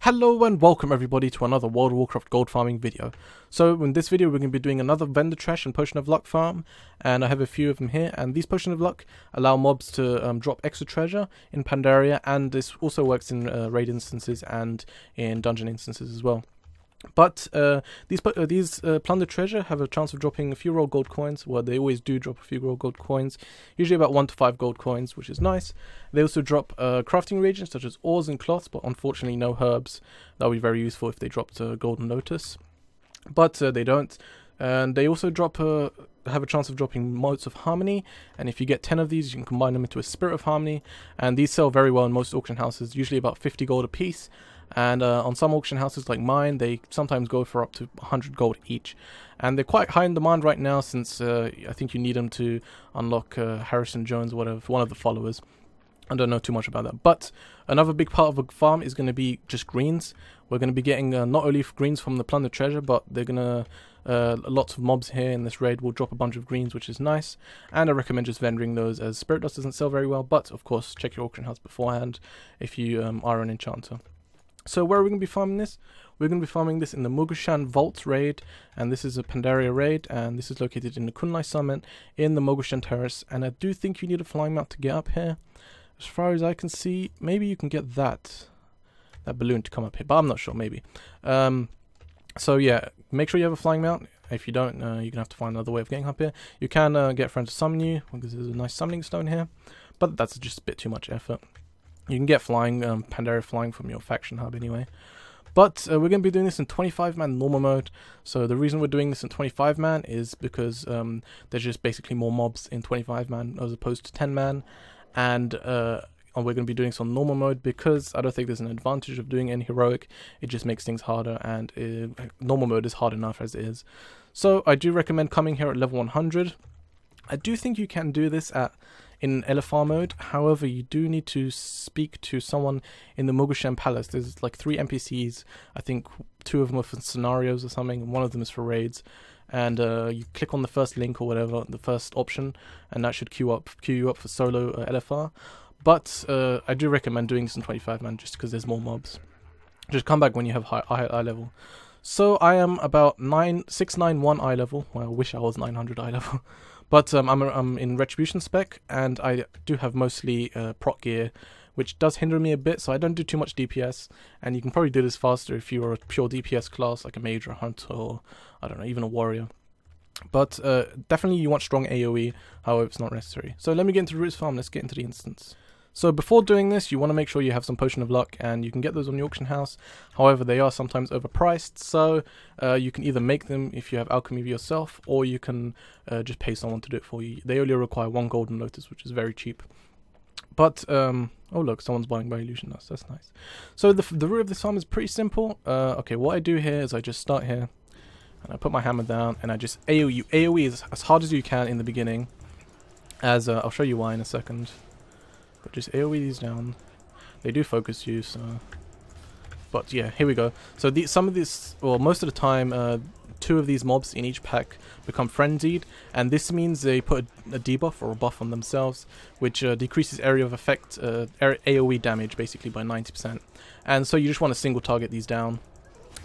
Hello and welcome everybody to another World of Warcraft gold farming video. So in this video we're going to be doing another vendor trash and potion of luck farm, and I have a few of them here, and these potion of luck allow mobs to drop extra treasure in Pandaria, and this also works in raid instances and in dungeon instances as well. But these plunder treasure have a chance of dropping a few raw gold coins. Well, they always do drop a few raw gold coins, usually about 1 to 5 gold coins, which is nice. They also drop crafting reagents such as ores and cloths, but unfortunately no herbs. That would be very useful if they dropped Golden Lotus, but they don't. And they also drop have a chance of dropping Motes of Harmony, and if you get 10 of these, you can combine them into a Spirit of Harmony, and these sell very well in most auction houses, usually about 50 gold a piece. And on some auction houses like mine, they sometimes go for up to 100 gold each. And they're quite high in demand right now, since I think you need them to unlock Harrison Jones, whatever, one of the followers. I don't know too much about that. But another big part of the farm is going to be just greens. We're going to be getting not only greens from the plunder treasure, but they're going to... lots of mobs here in this raid will drop a bunch of greens, which is nice. And I recommend just vendoring those, as Spirit Dust doesn't sell very well. But, of course, check your auction house beforehand if you are an enchanter. So where are we going to be farming this? We're going to be farming this in the Mogu'shan Vaults raid, and this is a Pandaria raid, and this is located in the Kunlai Summit in the Mogu'shan Terrace, and I do think you need a flying mount to get up here. As far as I can see, maybe you can get that balloon to come up here, but I'm not sure, maybe. So yeah, make sure you have a flying mount. If you don't, you're going to have to find another way of getting up here. You can get friends to summon you, because there's a nice summoning stone here, but that's just a bit too much effort. You can get flying, Pandaria flying from your faction hub anyway. But we're going to be doing this in 25-man normal mode. So the reason we're doing this in 25-man is because there's just basically more mobs in 25-man as opposed to 10-man. And we're going to be doing this on normal mode because I don't think there's an advantage of doing any heroic. It just makes things harder, and normal mode is hard enough as it is. So I do recommend coming here at level 100. I do think you can do this in LFR mode. However, you do need to speak to someone in the Mogu'shan Palace. There's like 3 NPCs. I think 2 of them are for scenarios or something, and 1 of them is for raids. And you click on the first link or whatever, the first option, and that should queue you up for solo LFR. But I do recommend doing this in 25-man just because there's more mobs. Just come back when you have high eye level. So I am about 691 eye level. Well, I wish I was 900 eye level. But I'm in Retribution spec, and I do have mostly proc gear, which does hinder me a bit, so I don't do too much DPS. And you can probably do this faster if you are a pure DPS class, like a mage or a hunter, or I don't know, even a warrior. But definitely you want strong AoE, however it's not necessary. So let me get into the Roots farm, let's get into the instance. So before doing this, you want to make sure you have some Potion of Luck, and you can get those on the auction house. However, they are sometimes overpriced, so you can either make them if you have alchemy yourself, or you can just pay someone to do it for you. They only require 1 Golden Lotus, which is very cheap. But, oh look, someone's buying by illusion dust, that's nice. So the route of this farm is pretty simple. Okay, what I do here is I just start here, and I put my hammer down, and I just AoE. AoE is as hard as you can in the beginning, as I'll show you why in a second. But just AoE these down. They do focus you, so... But yeah, here we go. So most of the time, 2 of these mobs in each pack become frenzied, and this means they put a debuff or a buff on themselves, which decreases area of effect, AoE damage basically by 90%. And so you just want to single target these down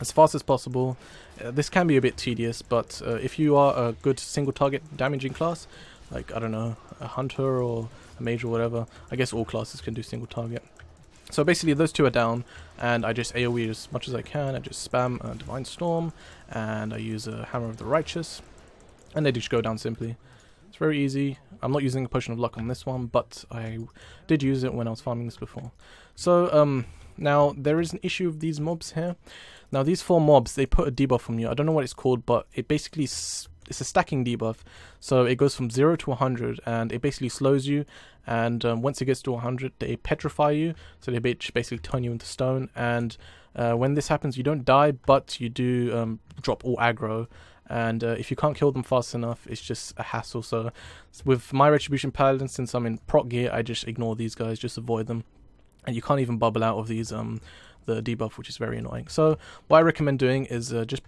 as fast as possible. This can be a bit tedious, but if you are a good single target damaging class, like, I don't know, a hunter or a mage or whatever, I guess all classes can do single target. So basically those 2 are down, and I just AoE as much as I can. I just spam Divine Storm, and I use a Hammer of the Righteous, and they just go down simply. It's very easy. I'm not using a Potion of Luck on this one, but I did use it when I was farming this before. So now there is an issue with these mobs here. Now these 4 mobs, they put a debuff on you. I don't know what it's called, but it basically it's a stacking debuff, so it goes from 0 to 100, and it basically slows you, and once it gets to 100 they petrify you, so they basically turn you into stone. And when this happens, you don't die, but you do drop all aggro, and if you can't kill them fast enough, it's just a hassle. So with my Retribution Paladin, since I'm in proc gear, I just ignore these guys, just avoid them, and you can't even bubble out of these the debuff, which is very annoying. So what I recommend doing is just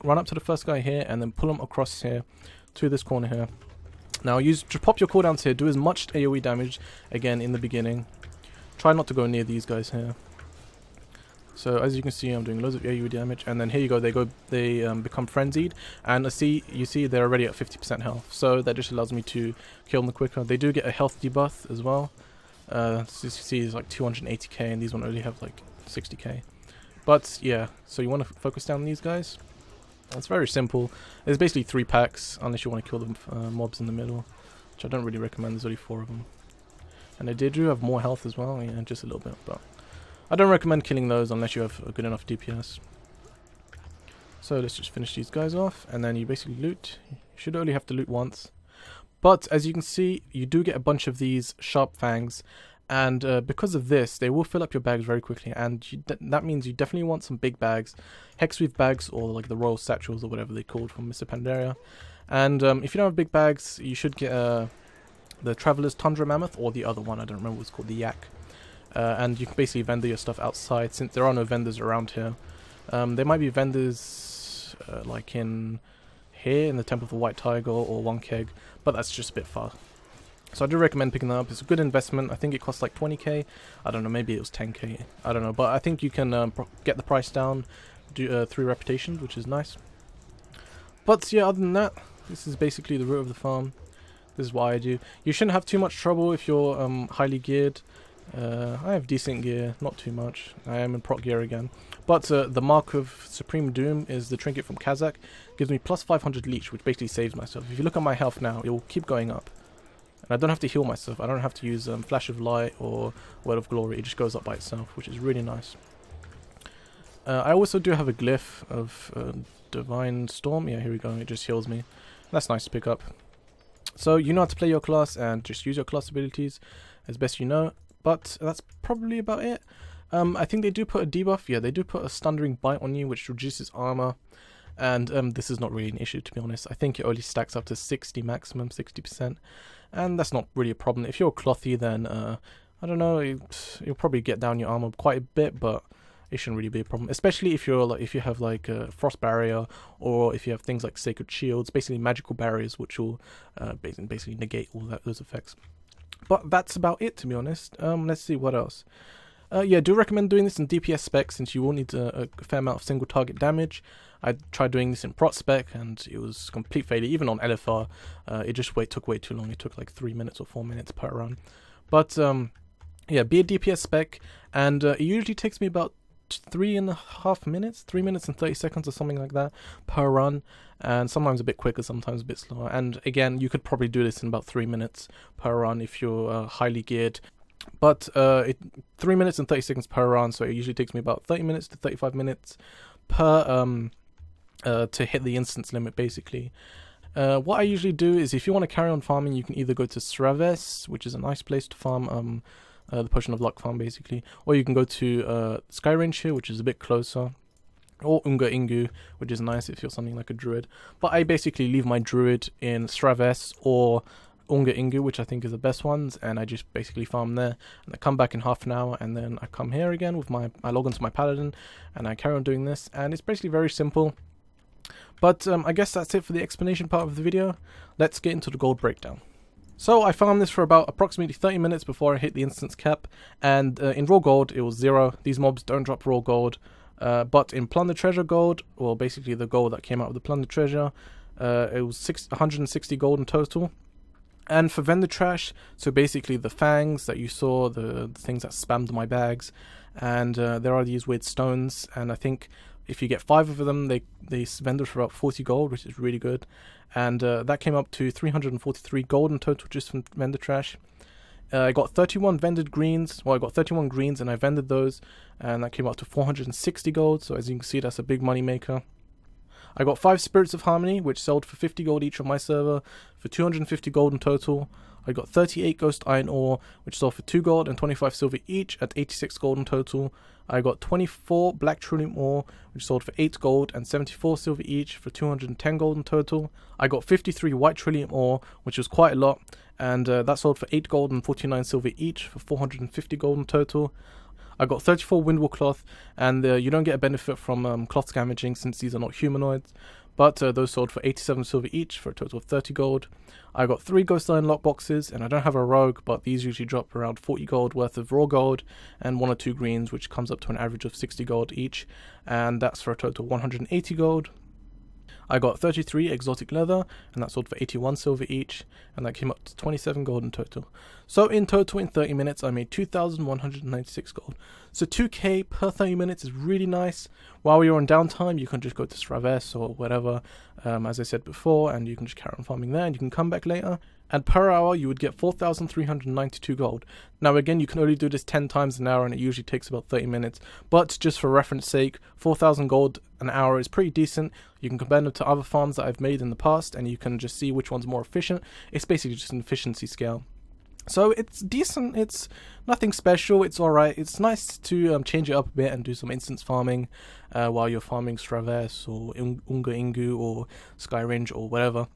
run up to the first guy here, and then pull him across here to this corner here. Now just pop your cooldowns here, do as much AoE damage again in the beginning. Try not to go near these guys here. So as you can see, I'm doing loads of AoE damage, and then here you go. They become frenzied, and you see they're already at 50% health. So that just allows me to kill them quicker. They do get a health debuff as well. So as you see, it's like 280k, and these one only have like 60k. But yeah, so you want to focus down these guys. It's very simple. There's basically 3 packs, unless you want to kill the mobs in the middle, which I don't really recommend. There's only 4 of them, and they do have more health as well. Yeah, just a little bit, but I don't recommend killing those unless you have a good enough DPS. So let's just finish these guys off, and then you basically loot. You should only have to loot once. But as you can see, you do get a bunch of these sharp fangs, and because of this, they will fill up your bags very quickly, and that means you definitely want some big bags, hexweave bags, or like the royal satchels or whatever they're called from Mists of Pandaria. And if you don't have big bags, you should get the Traveler's Tundra Mammoth, or the other one, I don't remember what it's called, the Yak. And you can basically vendor your stuff outside, since there are no vendors around here. There might be vendors like in here in the Temple of the White Tiger or One Keg, but that's just a bit far. So I do recommend picking that up. It's a good investment. I think it costs like 20k. I don't know, maybe it was 10k. I don't know, but I think you can get the price down through reputations, which is nice. But yeah, other than that, this is basically the route of the farm. This is what I do. You shouldn't have too much trouble if you're highly geared. I have decent gear, not too much. I am in proc gear again. But the Mark of Supreme Doom is the trinket from Kazakh. Gives me plus 500 leech, which basically saves myself. If you look at my health now, it will keep going up. And I don't have to heal myself. I don't have to use Flash of Light or Word of Glory. It just goes up by itself, which is really nice. I also do have a glyph of Divine Storm. Yeah, here we go. It just heals me. That's nice to pick up. So you know how to play your class and just use your class abilities as best you know. But that's probably about it. I think they do put a debuff. Yeah, they do put a Stundering Bite on you, which reduces armor. And this is not really an issue, to be honest. I think it only stacks up to 60 maximum, 60%. And that's not really a problem. If you're clothy, then, I don't know, you'll probably get down your armor quite a bit, but it shouldn't really be a problem. Especially if you're if you have like a Frost Barrier, or if you have things like Sacred Shields, basically magical barriers, which will basically negate all those effects. But that's about it, to be honest. Let's see what else. Yeah, do recommend doing this in DPS spec, since you will need a fair amount of single target damage. I tried doing this in prot spec, and it was complete failure. Even on LFR, it just took way too long. It took like 3 minutes or 4 minutes per run. But yeah, be a DPS spec, and it usually takes me about 3.5 minutes, 3 minutes and 30 seconds or something like that per run, and sometimes a bit quicker, sometimes a bit slower. And again, you could probably do this in about 3 minutes per run if you're highly geared. But 3 minutes and 30 seconds per run, so it usually takes me about 30 minutes to 35 minutes per to hit the instance limit, basically. What I usually do is, if you want to carry on farming, you can either go to Sraves, which is a nice place to farm the Potion of Luck farm, basically, or you can go to Skyrange here, which is a bit closer, or Unga Ingu, which is nice if you're something like a druid. But I basically leave my druid in Sraves or Unga Ingu, which I think is the best ones, and I just basically farm there, and I come back in half an hour, and then I come here again with I log into my paladin, and I carry on doing this, and it's basically very simple. But I guess that's it for the explanation part of the video. Let's get into the gold breakdown. So I farmed this for about approximately 30 minutes before I hit the instance cap, and in raw gold it was 0. These mobs don't drop raw gold, but in plunder treasure gold, well, basically the gold that came out of the plunder treasure, it was 160 gold in total. And for vendor trash, so basically the fangs that you saw, the things that spammed my bags, and there are these weird stones, and I think if you get 5 of them, they vendor for about 40 gold, which is really good. And that came up to 343 gold in total just from vendor trash. I got 31 vended greens. Well, I got 31 greens and I vended those, and that came up to 460 gold. So as you can see, that's a big money maker. I got 5 Spirits of Harmony, which sold for 50 gold each on my server, for 250 gold in total. I got 38 Ghost Iron Ore, which sold for 2 gold and 25 silver each at 86 gold in total. I got 24 Black Trillium Ore, which sold for 8 gold and 74 silver each for 210 gold in total. I got 53 White Trillium Ore, which was quite a lot, and that sold for 8 gold and 49 silver each for 450 gold in total. I got 34 Windwall Cloth, and you don't get a benefit from cloth scavenging since these are not humanoids. but those sold for 87 silver each for a total of 30 gold. I got 3 Ghost Iron lockboxes, and I don't have a rogue, but these usually drop around 40 gold worth of raw gold, and 1 or 2 greens, which comes up to an average of 60 gold each, and that's for a total of 180 gold. I got 33 exotic leather, and that sold for 81 silver each, and that came up to 27 gold in total. So in total, in 30 minutes, I made 2,196 gold. So 2k per 30 minutes is really nice. While you're on downtime, you can just go to Straves or whatever, as I said before, and you can just carry on farming there, and you can come back later. And per hour, you would get 4,392 gold. Now again, you can only do this 10 times an hour, and it usually takes about 30 minutes. But just for reference sake, 4,000 gold an hour is pretty decent. You can compare them to other farms that I've made in the past, and you can just see which one's more efficient. It's basically just an efficiency scale. So it's decent, it's nothing special, it's alright. It's nice to change it up a bit and do some instance farming while you're farming Straves or Unga Ingu or Skyrange or whatever.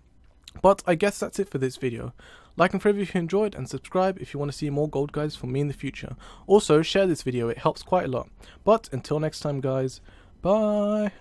But I guess that's it for this video. Like and favorite if you enjoyed, and subscribe if you want to see more gold guides from me in the future. Also, share this video, it helps quite a lot. But until next time guys, bye!